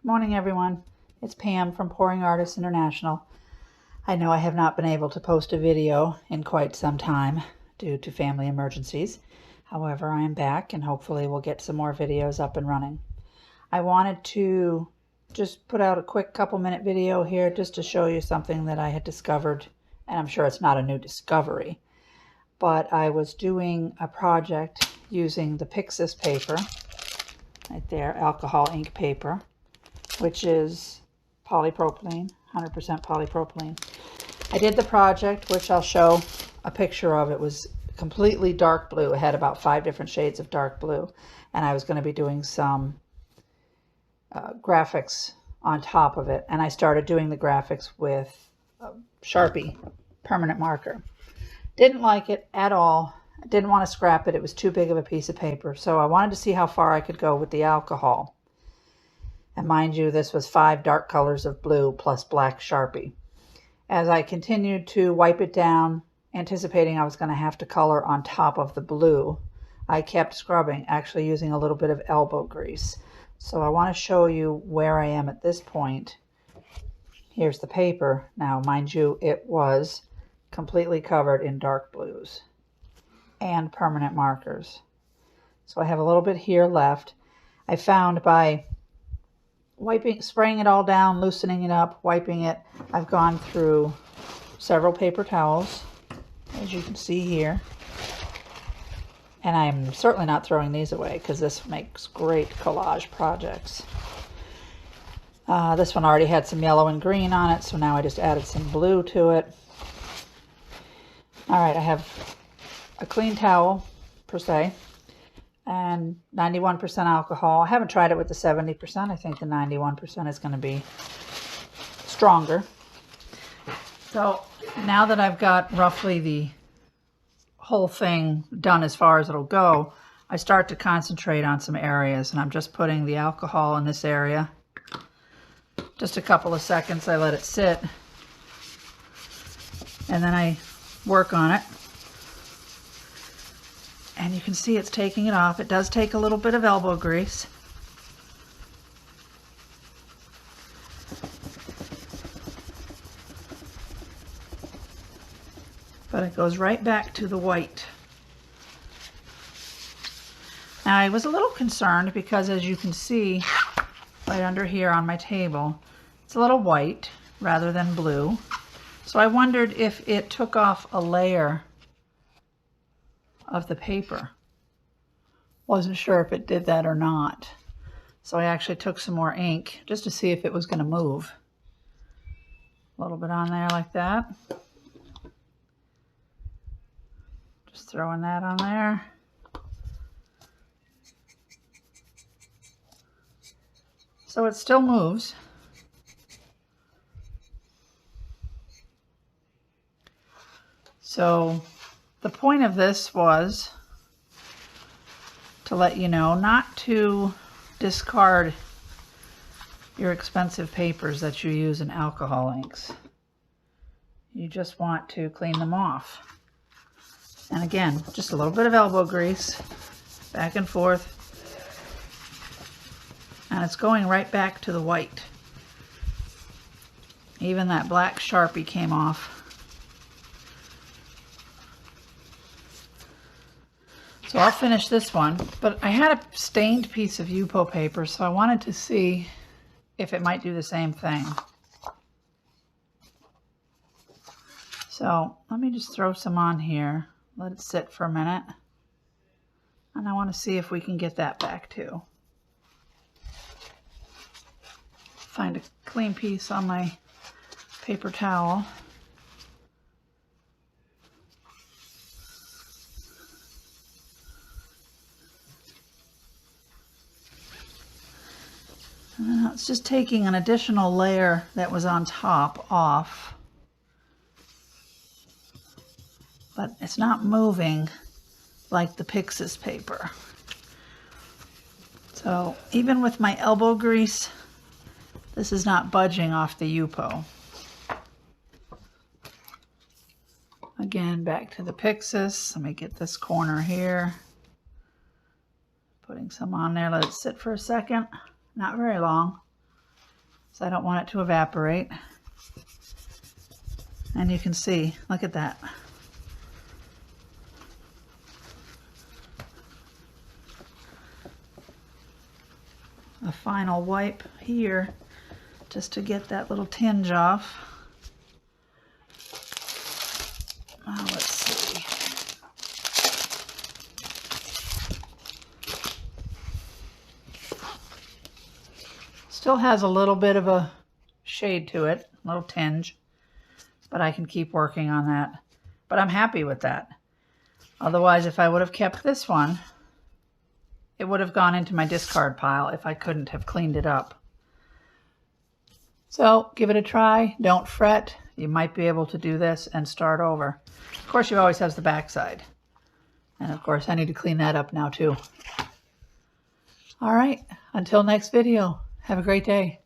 Good morning, everyone. It's Pam from Pouring Artists International. I know I have not been able to post a video in quite some time due to family emergencies. However, I am back and hopefully we'll get some more videos up and running. I wanted to just put out a quick couple-minute video here just to show you something that I had discovered, and I'm sure it's not a new discovery, but I was doing a project using the Pixiss paper, right there, alcohol ink paper, which is polypropylene, 100% polypropylene. I did the project, which I'll show a picture of. It was completely dark blue. It had about 5 different shades of dark blue, and I was going to be doing some graphics on top of it, and I started doing the graphics with Sharpie permanent marker. Didn't like it at all. I didn't want to scrap it. It was too big of a piece of paper, so I wanted to see how far I could go with the alcohol. And mind you, this was 5 dark colors of blue plus black Sharpie. As I continued to wipe it down, anticipating I was going to have to color on top of the blue, I kept scrubbing, actually using a little bit of elbow grease. So I want to show you where I am at this point. Here's the paper. Now, mind you, it was completely covered in dark blues and permanent markers. So I have a little bit here left. I found by spraying it all down, loosening it up, wiping it, I've gone through several paper towels, as you can see here. And I'm certainly not throwing these away because this makes great collage projects. This one already had some yellow and green on it, so now I just added some blue to it. All right, I have a clean towel, per se, and 91% alcohol. I haven't tried it with the 70%. I think the 91% is going to be stronger. So now that I've got roughly the whole thing done as far as it'll go, I start to concentrate on some areas, and I'm just putting the alcohol in this area. Just a couple of seconds, I let it sit, and then I work on it. And you can see it's taking it off. It does take a little bit of elbow grease. But it goes right back to the white. Now I was a little concerned because, as you can see right under here on my table, it's a little white rather than blue. So I wondered if it took off a layer of the paper. Wasn't sure if it did that or not. So I actually took some more ink just to see if it was going to move. A little bit on there like that. Just throwing that on there. So it still moves. So the point of this was to let you know not to discard your expensive papers that you use in alcohol inks. You just want to clean them off. And again, just a little bit of elbow grease, back and forth. And it's going right back to the white. Even that black Sharpie came off. So I'll finish this one, but I had a stained piece of Yupo paper, so I wanted to see if it might do the same thing. So let me just throw some on here, let it sit for a minute, and I want to see if we can get that back too. Find a clean piece on my paper towel. It's just taking an additional layer that was on top off, but it's not moving like the Pixiss paper. So even with my elbow grease, this is not budging off the Yupo. Again, back to the Pixiss. Let me get this corner here. Putting some on there, let it sit for a second. Not very long. so I don't want it to evaporate. And you can see, look at that. A final wipe here just to get that little tinge off. Let's see. Still has a little bit of a shade to it, a little tinge, but I can keep working on that. But I'm happy with that. Otherwise, if I would have kept this one, it would have gone into my discard pile if I couldn't have cleaned it up. So give it a try. Don't fret. You might be able to do this and start over. Of course, you always have the back side. And of course, I need to clean that up now too. All right, until next video, have a great day.